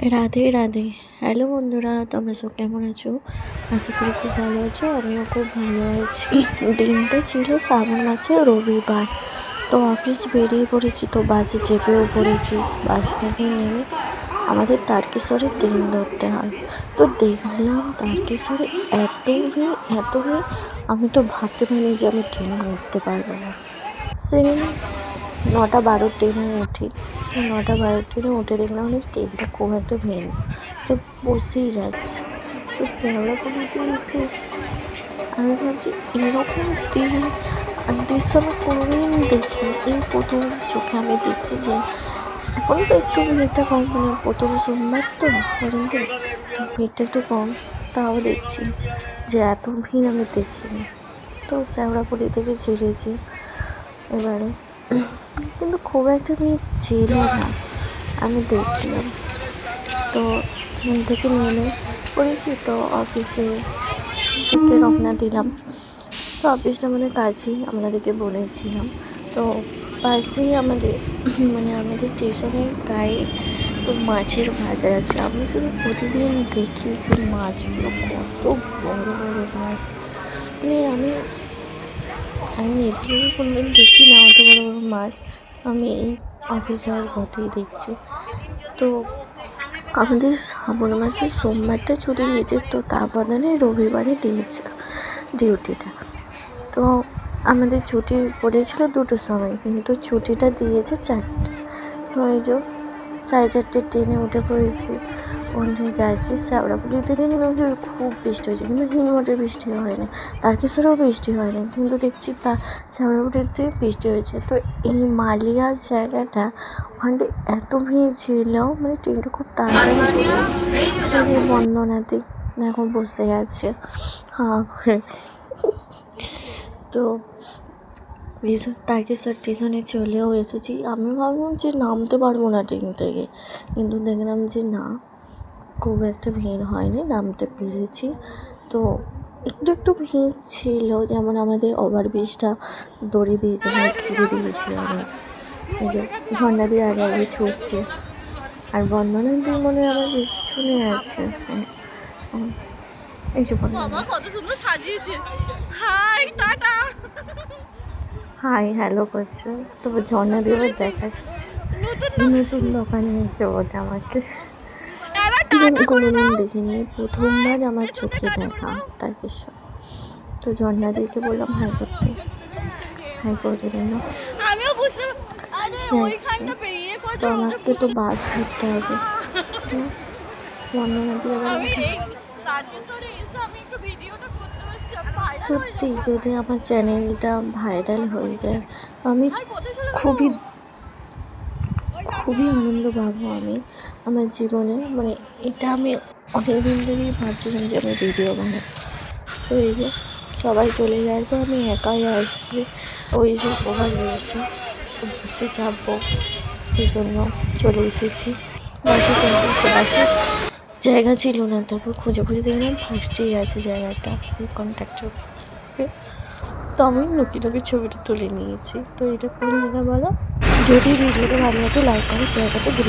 Radhe Radhe. Hello বন্ধুরা, তোমরা সব কেমন আছো? আশা করি খুব ভালো আছো। আমিও খুব ভালো আছি। দিনটা ছিল শ্রাবণ মাসের রবিবার। তো অফিস বেরিয়ে পড়েছি, তো বাসে চেপেও পড়েছি। বাস থেকে নেমে আমাদের তারকেশ্বরে ট্রেন ধরতে হয়। তো দেখলাম তারকেশ্বরে এত ভিড়, আমি তো ভাবতে পারিনি যে আমি ট্রেনে উঠতে পারবো না। সেদিন 9:12 ট্রেনে উঠি। তো 9:12 ট্রেনে উঠে দেখলাম যে ট্রেনটা খুব একটা ভিড় না, সব বসেই যাচ্ছে। তো শেওড়াফুলিতে এসে আমি ভাবছি এরকম দৃশ্য আমি কোনোদিন দেখিনি। এই প্রথম চোখে আমি দেখছি যে এখন তো একটু ভিড়টা কম, মানে প্রথম সোমবার তো পর্যন্ত, তো ভিড়টা একটু কম। তাও দেখছি যে এত ভিড় আমি দেখিনি। তো শেওড়াফুলি থেকে ছেড়েছি এবারে, কিন্তু খুব একটা ভিড় ছিল না, আমি দেখলাম। তো ট্রেন থেকে নেমে পড়েছি, তো অফিসের দিকে রওনা দিলাম। তো অফিসটা আমাদের কাছেই, আপনাদেরকে বলেছিলাম। তো পাশেই আমাদের আমাদের স্টেশনের গায়ে তো মাছের বাজার আছে। আমি শুধু প্রতিদিন দেখি যে মাছগুলো কত বড় বড় মাছ, মানে আমি নিজে কোনোদিন দেখি না অত বড় বড় মাছ। আমি এই অফিস যাওয়ার পথেই দেখছি। তো আমাদের শ্রাবণ মাসের সোমবারটা ছুটি দিয়েছে, তো তা বদলে রবিবারে দিয়েছে ডিউটিটা। তো আমাদের ছুটি পড়েছিল 2টোর সময়, কিন্তু ছুটিটা দিয়েছে 4টে। তো এই যে 4:30 ট্রেনে উঠে পড়েছি, ওখানে যাচ্ছি শেওড়াফুলিতে। দেখলাম যে খুব বৃষ্টি হয়েছে, কিন্তু হিমঘরে বৃষ্টি হয়নি, তারকেশ্বরেও বৃষ্টি হয়নি, কিন্তু দেখছি তা শেওড়াফুলিতে বৃষ্টি হয়েছে। তো এই মালিয়ার জায়গাটা, ওখানটা এত ভিড় ছিল, মানে ট্রেনটা খুব তাড়াতাড়ি চলে এসেছে। যে বন্দনাতে এখন বসে আছে হাঁ করে। তো তারকেশ্বর স্টেশনে চলেও এসেছি। আমি ভাবলাম যে নামতে পারবো না ট্রেন থেকে, কিন্তু দেখলাম যে না, খুব একটা ভিড় হয়নি, নামতে পেরেছি। তো একটু ভিড় ছিল, যেমন আমাদের ওভারব্রিজটা দড়ি দিয়ে যেমন ঘিরে দিয়েছি অনেক। এই যে ঝর্ণা দিয়ে আগে ছুটছে, আর বন্দনা দিয়ে মনে আমার পিছনে আছে। হ্যাঁ, এই যে বন্দনা কত সুন্দর সাজিয়েছে। হাই টাটা, হাই হ্যালো করছে। তবে ঝর্ণা দিয়ে দেখাচ্ছে যে নতুন দোকান হয়েছে ওটা আমাকে। আমি কোনোদিন দেখিনি, প্রথমবার আমার চোখে দেখা তারকেশ্বর। তো ঝর্ণা দিকে বললাম হাই করতে, হাই করে দিল। যাচ্ছি, তো আমাকে তো বাস ধরতে হবে। বন্দনা দিয়ে সত্যি যদি আমার চ্যানেলটা ভাইরাল হয়ে যায়, আমি খুবই আনন্দ পাবো। আমি আমার জীবনে, মানে এটা আমি অনেক দিন ধরেই ভাবছিলাম যে আমি ভিডিও বানাই। তো এই যে সবাই চলে যাওয়ার পর আমি একাই আসছি। ওই যে ওভারব্রিজটা বসে যাবো, সেই জন্য চলে এসেছি। বাসে জায়গা ছিল না, তারপর খুঁজে দেখলাম ফার্স্টেই আছে জায়গাটা, ওই কন্ট্রাক্টর। তো আমি লুকিয়ে ছবিটা তুলে নিয়েছি। তো এটা কোন জায়গা বলো? যদি ভিডিওটা ভালো লাগে লাইক করে শেয়ার করতে ভুলো না।